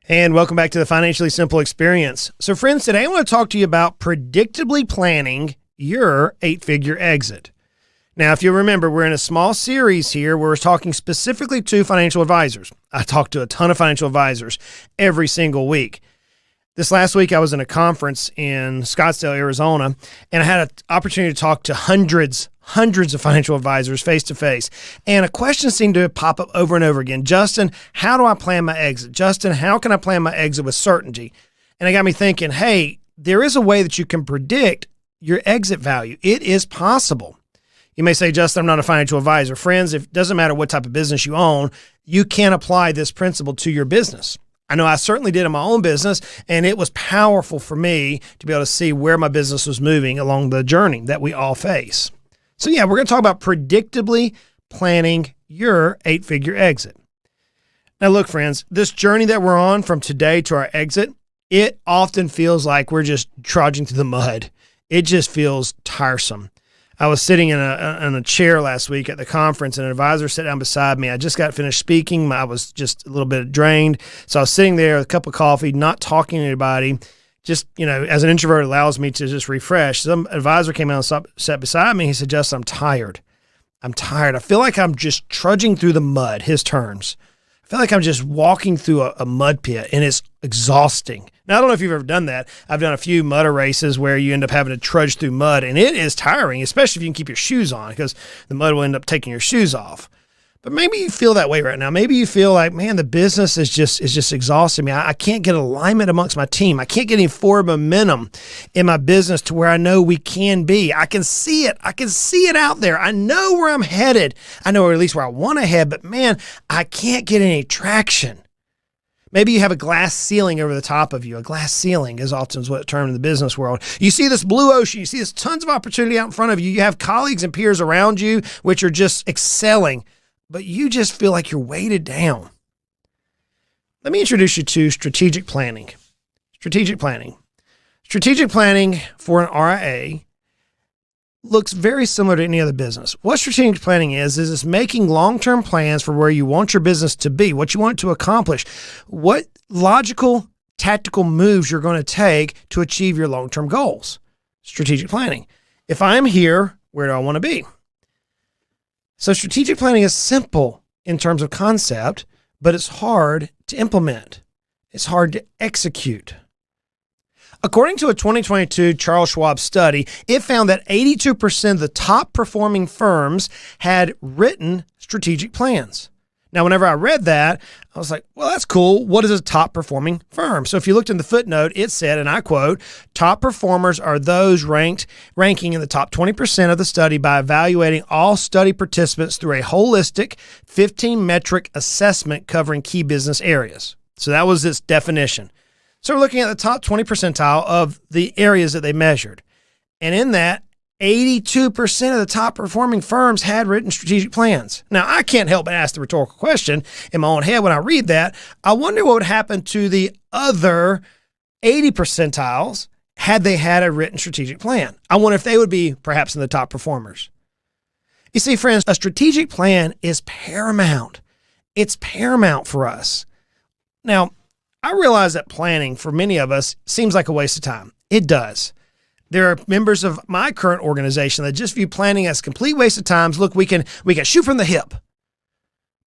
And welcome back to the Financially Simple Experience. So friends, today I want to talk to you about predictably planning your 8-figure exit. Now, if you remember, we're in a small series here where we're talking specifically to financial advisors. I talk to a ton of financial advisors every single week. This last week, I was in a conference in Scottsdale, Arizona, and I had an opportunity to talk to hundreds of financial advisors face-to-face. And a question seemed to pop up over and over again. Justin, how do I plan my exit? Justin, how can I plan my exit with certainty? And it got me thinking, hey, there is a way that you can predict your exit value. It is possible. You may say, Justin, I'm not a financial advisor. Friends, it doesn't matter what type of business you own, you can apply this principle to your business. I know I certainly did in my own business, and it was powerful for me to be able to see where my business was moving along the journey that we all face. So yeah, we're going to talk about predictably planning your 8-figure exit. Now look, friends, this journey that we're on from today to our exit, it often feels like we're just trudging through the mud. It just feels tiresome. I was sitting in a chair last week at the conference, and an advisor sat down beside me. I just got finished speaking. I was just a little bit drained. So I was sitting there with a cup of coffee, not talking to anybody. Just, as an introvert, it allows me to just refresh. Some advisor came out and sat beside me. He said, Justin, I'm tired. I feel like I'm just trudging through the mud, his terms. I feel like I'm just walking through a mud pit, and it's exhausting. Now, I don't know if you've ever done that. I've done a few mud races where you end up having to trudge through mud, and it is tiring, especially if you can keep your shoes on, because the mud will end up taking your shoes off. But maybe you feel that way right now. Maybe you feel like, man, the business is just exhausting me. I can't get alignment amongst my team. I can't get any forward momentum in my business to where I know we can be. I can see it. I can see it out there. I know where I'm headed. I know at least where I want to head, but man, I can't get any traction. Maybe you have a glass ceiling over the top of you. A glass ceiling is often what it's termed in the business world. You see this blue ocean. You see this tons of opportunity out in front of you. You have colleagues and peers around you which are just excelling, but you just feel like you're weighted down. Let me introduce you to strategic planning. Strategic planning for an RIA looks very similar to any other business. What strategic planning is it's making long-term plans for where you want your business to be, what you want it to accomplish, what logical, tactical moves you're going to take to achieve your long-term goals. Strategic planning. If I'm here, where do I want to be? So strategic planning is simple in terms of concept, but it's hard to implement. It's hard to execute. According to a 2022 Charles Schwab study, it found that 82% of the top performing firms had written strategic plans. Now, whenever I read that, I was like, well, that's cool. What is a top performing firm? So if you looked in the footnote, it said, and I quote, top performers are those ranking in the top 20% of the study by evaluating all study participants through a holistic 15-metric assessment covering key business areas. So that was its definition. So we're looking at the top 20 percentile of the areas that they measured. And in that, 82% of the top performing firms had written strategic plans. Now, I can't help but ask the rhetorical question in my own head when I read that. I wonder what would happen to the other 80 percentiles had they had a written strategic plan. I wonder if they would be perhaps in the top performers. You see, friends, a strategic plan is paramount. It's paramount for us. Now, I realize that planning for many of us seems like a waste of time. It does. There are members of my current organization that just view planning as a complete waste of time. Look, we can shoot from the hip.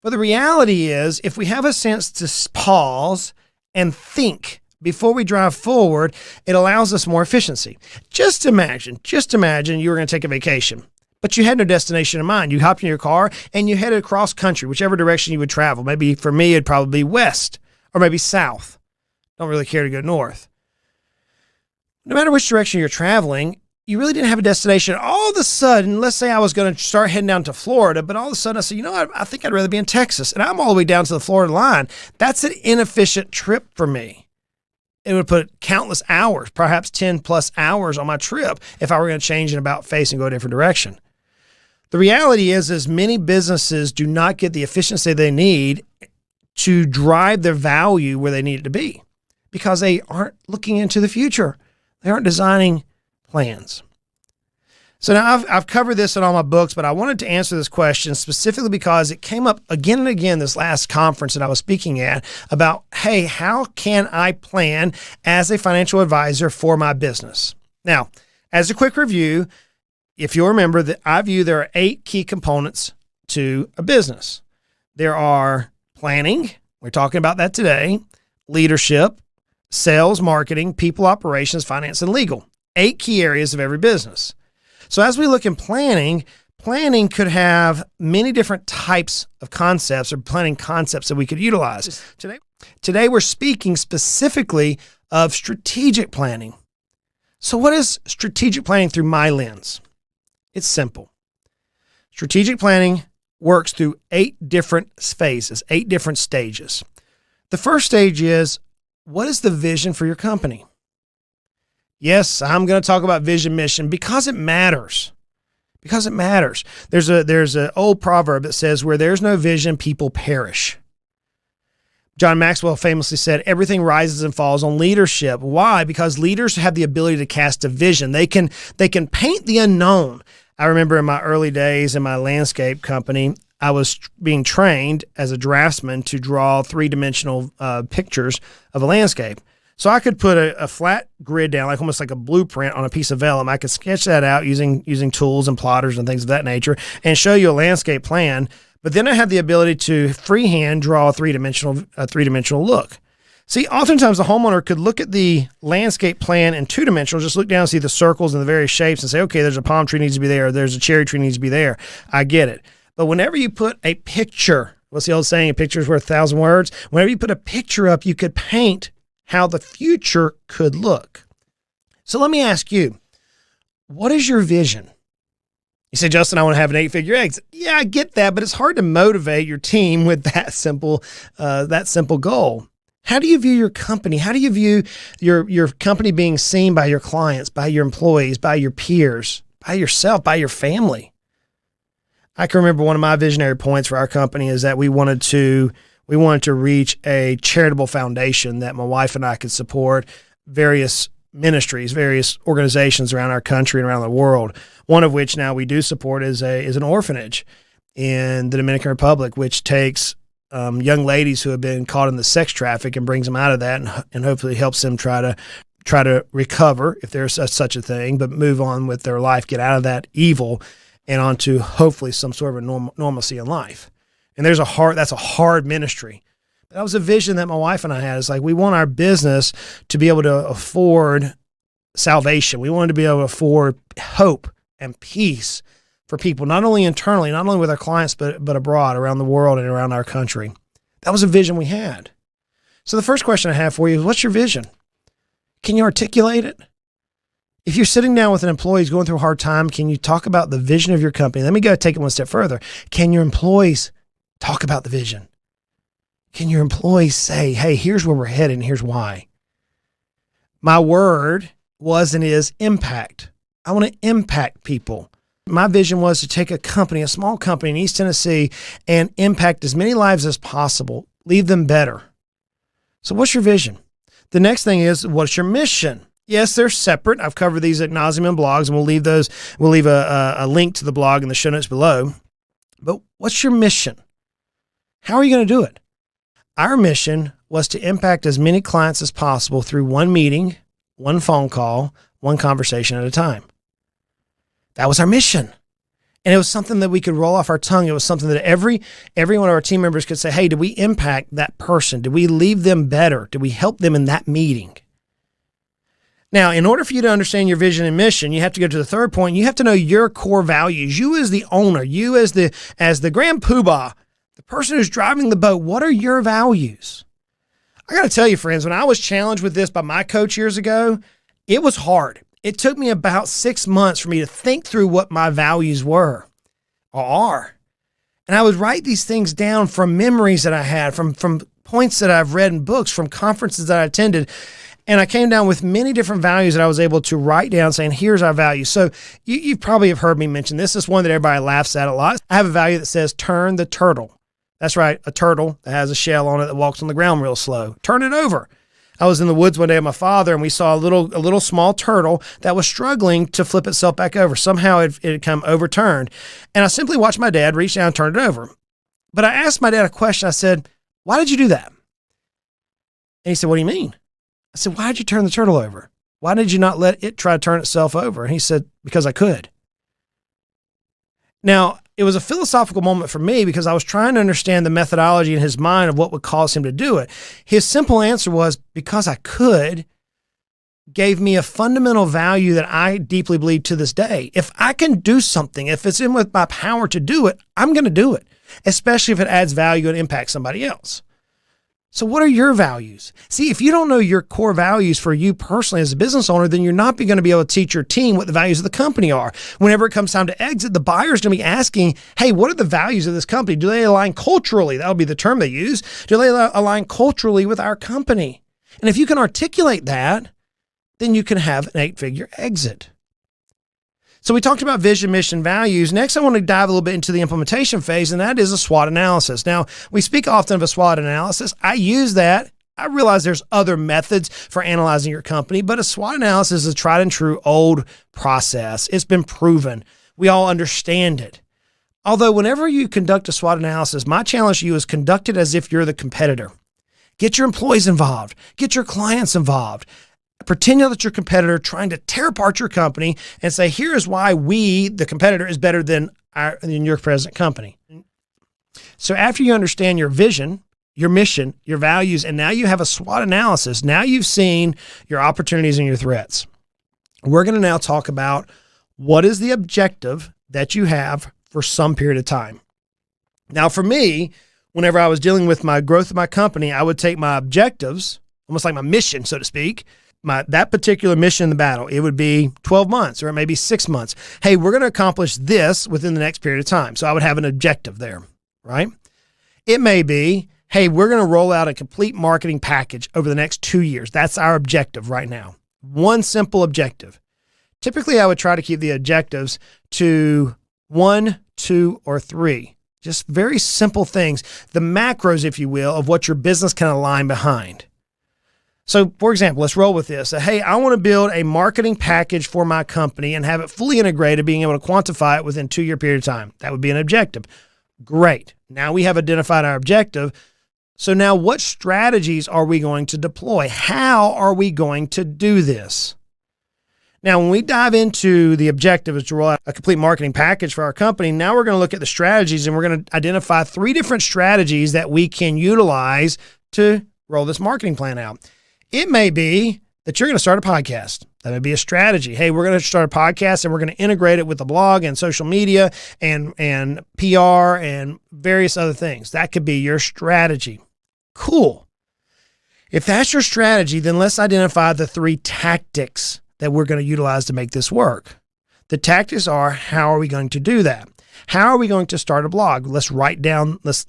But the reality is, if we have a sense to pause and think before we drive forward, it allows us more efficiency. Just imagine you were going to take a vacation, but you had no destination in mind. You hopped in your car and you headed across country, whichever direction you would travel. Maybe for me, it'd probably be west. Or maybe south. Don't really care to go north. No matter which direction you're traveling, you really didn't have a destination. All of a sudden, let's say I was going to start heading down to Florida, but all of a sudden I said, I think I'd rather be in Texas. And I'm all the way down to the Florida line. That's an inefficient trip for me. It would put countless hours, perhaps 10 plus hours on my trip if I were going to change an about face and go a different direction. The reality is many businesses do not get the efficiency they need to drive their value where they need it to be because they aren't looking into the future. They aren't designing plans. So now I've covered this in all my books, but I wanted to answer this question specifically because it came up again and again this last conference that I was speaking at about, hey, how can I plan as a financial advisor for my business? Now, as a quick review, if you'll remember that I view there are 8 key components to a business. There are planning, we're talking about that today, leadership, sales, marketing, people operations, finance, and legal. 8 key areas of every business. So as we look in planning could have many different types of concepts or planning concepts that we could utilize. Today we're speaking specifically of strategic planning. So what is strategic planning through my lens? It's simple. Strategic planning works through 8 different phases, 8 different stages. The first stage is, what is the vision for your company? Yes, I'm going to talk about vision mission because it matters. Because it matters. There's an old proverb that says, where there's no vision, people perish. John Maxwell famously said, everything rises and falls on leadership. Why? Because leaders have the ability to cast a vision. They can paint the unknown. I remember in my early days in my landscape company, I was being trained as a draftsman to draw 3-dimensional pictures of a landscape. So I could put a flat grid down, like almost like a blueprint on a piece of vellum. I could sketch that out using tools and plotters and things of that nature and show you a landscape plan. But then I had the ability to freehand draw a three-dimensional look. See, oftentimes the homeowner could look at the landscape plan in 2-dimensional, just look down and see the circles and the various shapes and say, okay, there's a palm tree needs to be there. There's a cherry tree needs to be there. I get it. But whenever you put a picture, what's the old saying? A picture's worth 1,000 words. Whenever you put a picture up, you could paint how the future could look. So let me ask you, what is your vision? You say, Justin, I want to have an 8-figure exit. Yeah, I get that, but it's hard to motivate your team with that simple goal. How do you view your company? How do you view your company being seen by your clients, by your employees, by your peers, by yourself, by your family? I can remember one of my visionary points for our company is that we wanted to reach a charitable foundation that my wife and I could support various ministries, various organizations around our country and around the world. One of which now we do support is an orphanage in the Dominican Republic, which takes young ladies who have been caught in the sex traffic and brings them out of that and hopefully helps them try to recover if there's such a thing, but move on with their life, get out of that evil and onto hopefully some sort of a normalcy in life. And that's a hard ministry. That was a vision that my wife and I had. It's like, we want our business to be able to afford salvation. We wanted to be able to afford hope and peace for people, not only internally, not only with our clients, but abroad, around the world and around our country. That was a vision we had. So the first question I have for you is, what's your vision? Can you articulate it? If you're sitting down with an employee who's going through a hard time, can you talk about the vision of your company? Let me go take it one step further. Can your employees talk about the vision? Can your employees say, hey, here's where we're headed and here's why? My word was and is impact. I want to impact people. My vision was to take a company, a small company in East Tennessee, and impact as many lives as possible, leave them better. So what's your vision? The next thing is, what's your mission? Yes, they're separate. I've covered these ad nauseam in blogs, and we'll leave a link to the blog in the show notes below. But what's your mission? How are you going to do it? Our mission was to impact as many clients as possible through one meeting, one phone call, one conversation at a time. That was our mission. And it was something that we could roll off our tongue. It was something that every one of our team members could say, hey, did we impact that person? Did we leave them better? Did we help them in that meeting? Now, in order for you to understand your vision and mission, you have to go to the third point. You have to know your core values. You as the owner, you as the grand poobah, the person who's driving the boat, what are your values? I got to tell you, friends, when I was challenged with this by my coach years ago, it was hard. It took me about 6 months for me to think through what my values were or are. And I would write these things down from memories that I had, from points that I've read in books, from conferences that I attended. And I came down with many different values that I was able to write down saying, here's our values. So you probably have heard me mention this. This is one that everybody laughs at a lot. I have a value that says, turn the turtle. That's right, a turtle that has a shell on it that walks on the ground real slow. Turn it over. I was in the woods one day with my father, and we saw a little small turtle that was struggling to flip itself back over. Somehow it had come overturned. And I simply watched my dad reach down and turn it over. But I asked my dad a question. I said, "Why did you do that?" And he said, "What do you mean?" I said, "Why did you turn the turtle over? Why did you not let it try to turn itself over?" And he said, "Because I could." Now, it was a philosophical moment for me because I was trying to understand the methodology in his mind of what would cause him to do it. His simple answer was, "Because I could," gave me a fundamental value that I deeply believe to this day. If I can do something, if it's in with my power to do it, I'm going to do it, especially if it adds value and impacts somebody else. So what are your values? See, if you don't know your core values for you personally as a business owner, then you're not going to be able to teach your team what the values of the company are. Whenever it comes time to exit, the buyer is going to be asking, "Hey, what are the values of this company? Do they align culturally?" That'll be the term they use. Do they align culturally with our company? And if you can articulate that, then you can have an 8-figure exit. So we talked about vision, mission, values. Next, I want to dive a little bit into the implementation phase, and that is a SWOT analysis. Now, we speak often of a SWOT analysis. I use that. I realize there's other methods for analyzing your company, but a SWOT analysis is a tried and true old process. It's been proven. We all understand it. Although whenever you conduct a SWOT analysis, my challenge to you is conduct it as if you're the competitor. Get your employees involved. Get your clients involved. Pretend that your competitor trying to tear apart your company and say, "Here is why we, the competitor, is better than your present company." So after you understand your vision, your mission, your values, and now you have a SWOT analysis, now you've seen your opportunities and your threats. We're going to now talk about what is the objective that you have for some period of time. Now, for me, whenever I was dealing with my growth of my company, I would take my objectives, almost like my mission, so to speak, that particular mission in the battle. It would be 12 months or maybe 6 months. Hey, we're going to accomplish this within the next period of time. So I would have an objective there, right? It may be, hey, we're going to roll out a complete marketing package over the next 2 years. That's our objective right now. One simple objective. Typically, I would try to keep the objectives to 1, 2, or 3. Just very simple things, the macros, if you will, of what your business can align behind. So, for example, let's roll with this. Hey, I want to build a marketing package for my company and have it fully integrated, being able to quantify it within a 2-year period of time. That would be an objective. Great. Now we have identified our objective. So now what strategies are we going to deploy? How are we going to do this? Now, when we dive into the objective is to roll out a complete marketing package for our company, now we're going to look at the strategies and we're going to identify 3 different strategies that we can utilize to roll this marketing plan out. It may be that you're going to start a podcast. That would be a strategy. Hey, we're going to start a podcast and we're going to integrate it with the blog and social media and PR and various other things. That could be your strategy. Cool. If that's your strategy, then let's identify the 3 tactics that we're going to utilize to make this work. The tactics are, how are we going to do that? How are we going to start a blog? Let's write down, let's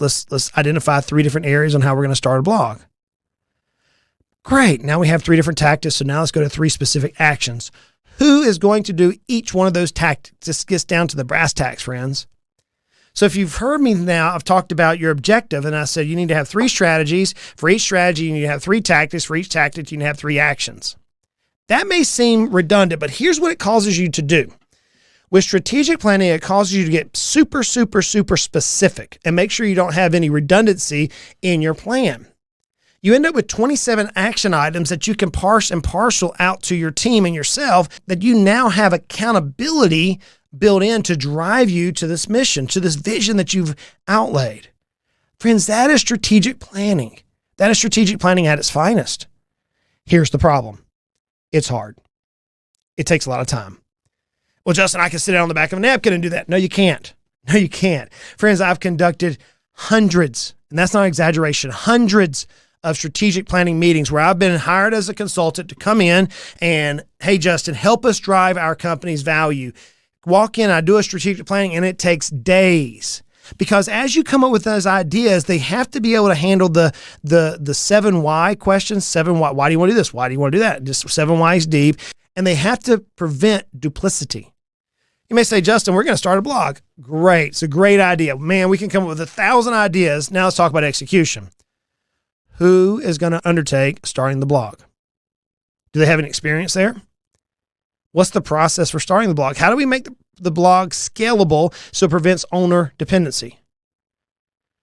identify 3 different areas on how we're going to start a blog. Great. Now we have 3 different tactics. So now let's go to 3 specific actions. Who is going to do each one of those tactics? This gets down to the brass tacks, friends. So if you've heard me now, I've talked about your objective and I said you need to have 3 strategies. For each strategy, you need to have 3 tactics. For each tactic, you need to have 3 actions. That may seem redundant, but here's what it causes you to do. With strategic planning, it causes you to get super, super, super specific and make sure you don't have any redundancy in your plan. You end up with 27 action items that you can parse and parcel out to your team and yourself that you now have accountability built in to drive you to this mission, to this vision that you've outlaid. Friends, that is strategic planning. That is strategic planning at its finest. Here's the problem. It's hard. It takes a lot of time. Well, Justin, I can sit down on the back of a napkin and do that. No, you can't. No, you can't. Friends, I've conducted hundreds, and that's not an exaggeration, hundreds of strategic planning meetings where I've been hired as a consultant to come in and, hey, Justin, help us drive our company's value. Walk in, I do a strategic planning, and it takes days. Because as you come up with those ideas, they have to be able to handle the 7 why questions. 7 why do you want to do this? Why do you want to do that? Just 7 whys deep. And they have to prevent duplicity. You may say, Justin, we're going to start a blog. Great. It's a great idea. Man, we can come up with 1,000 ideas. Now let's talk about execution. who is going to undertake starting the blog? Do they have any experience there? What's the process for starting the blog? How do we make the blog scalable so it prevents owner dependency?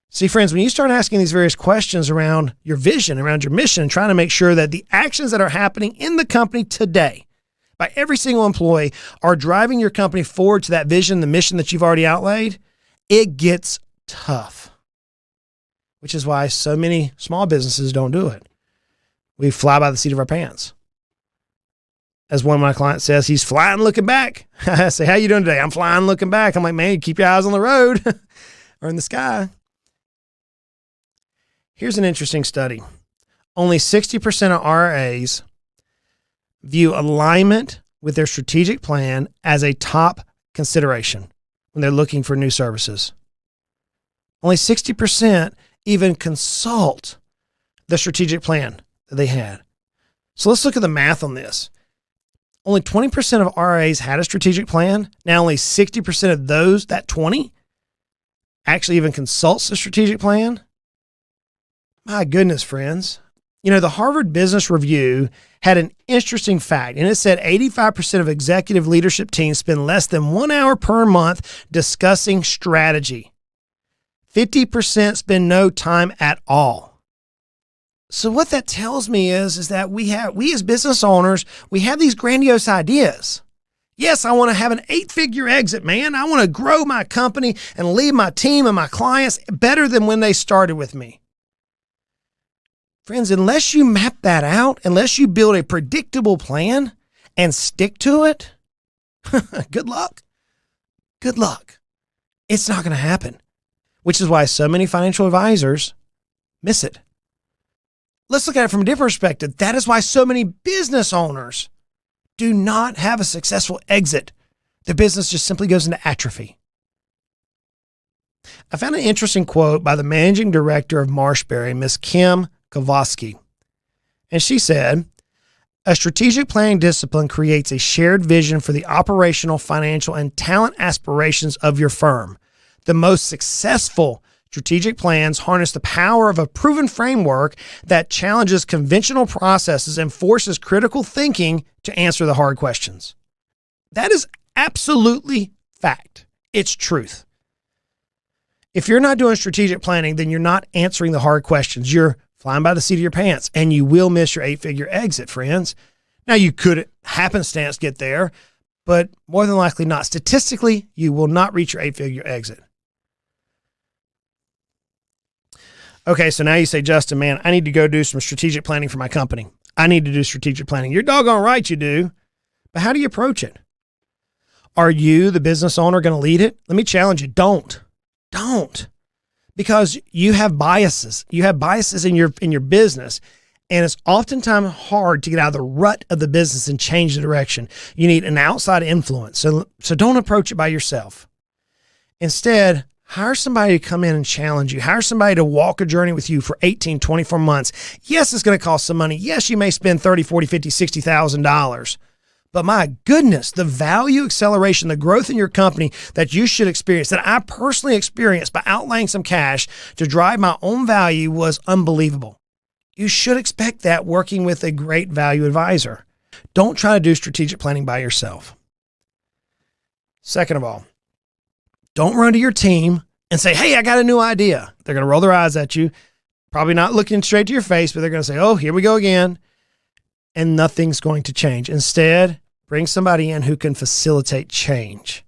See, friends, when you start asking these various questions around your vision, around your mission, and trying to make sure that the actions that are happening in the company today by every single employee are driving your company forward to that vision, the mission that you've already outlaid, it gets tough, which is why so many small businesses don't do it. We fly by the seat of our pants. As one of my clients says, he's flying looking back. I say, how you doing today? I'm flying looking back. I'm like, man, keep your eyes on the road or in the sky. Here's an interesting study. Only 60% of RAs view alignment with their strategic plan as a top consideration when they're looking for new services. Only 60% even consult the strategic plan that they had. So let's look at the math on this. Only 20% of RAs had a strategic plan. Now only 60% of those, that 20, actually even consults the strategic plan. My goodness, friends. You know, the Harvard Business Review had an interesting fact, and it said 85% of executive leadership teams spend less than 1 hour per month discussing strategy. 50% spend no time at all. So what that tells me is that we as business owners, we have these grandiose ideas. Yes, I want to have an 8-figure exit, man. I want to grow my company and leave my team and my clients better than when they started with me. Friends, unless you map that out, unless you build a predictable plan and stick to it, good luck. Good luck. It's not going to happen, which is why so many financial advisors miss it. Let's look at it from a different perspective. That is why so many business owners do not have a successful exit. Their business just simply goes into atrophy. I found an interesting quote by the managing director of Marshberry, Miss Kim Kowalski. And she said, a strategic planning discipline creates a shared vision for the operational, financial, and talent aspirations of your firm. The most successful strategic plans harness the power of a proven framework that challenges conventional processes and forces critical thinking to answer the hard questions. That is absolutely fact. It's truth. If you're not doing strategic planning, then you're not answering the hard questions. You're flying by the seat of your pants, and you will miss your 8-figure exit, friends. Now, you could happenstance get there, but more than likely not. Statistically, you will not reach your 8-figure exit. Okay, so now you say, Justin, man, I need to go do some strategic planning for my company. I need to do strategic planning. You're doggone right you do, but how do you approach it? Are you, the business owner, going to lead it? Let me challenge you. Don't. Because you have biases. You have biases in your business, and it's oftentimes hard to get out of the rut of the business and change the direction. You need an outside influence. So don't approach it by yourself. Instead, hire somebody to come in and challenge you. Hire somebody to walk a journey with you for 18, 24 months. Yes, it's going to cost some money. Yes, you may spend $30,000, $40,000, $50,000, $60,000. But my goodness, the value acceleration, the growth in your company that you should experience, that I personally experienced by outlaying some cash to drive my own value, was unbelievable. You should expect that working with a great value advisor. Don't try to do strategic planning by yourself. Second of all, don't run to your team and say, hey, I got a new idea. They're going to roll their eyes at you, probably not looking straight to your face, but they're going to say, oh, here we go again. And nothing's going to change. Instead, bring somebody in who can facilitate change.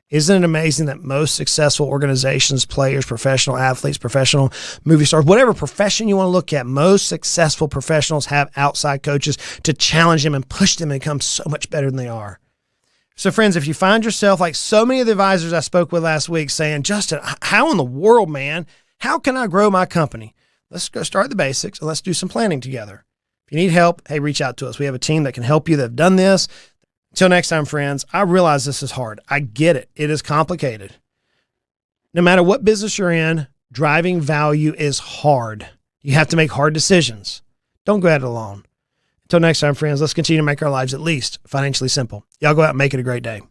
Isn't it amazing that most successful organizations, players, professional athletes, professional movie stars, whatever profession you want to look at, most successful professionals have outside coaches to challenge them and push them and become so much better than they are. So friends, if you find yourself like so many of the advisors I spoke with last week saying, Justin, how in the world, man, how can I grow my company? Let's go start the basics and let's do some planning together. If you need help, hey, reach out to us. We have a team that can help you that have done this. Until next time, friends, I realize this is hard. I get it. It is complicated. No matter what business you're in, driving value is hard. You have to make hard decisions. Don't go at it alone. Until next time, friends, let's continue to make our lives at least financially simple. Y'all go out and make it a great day.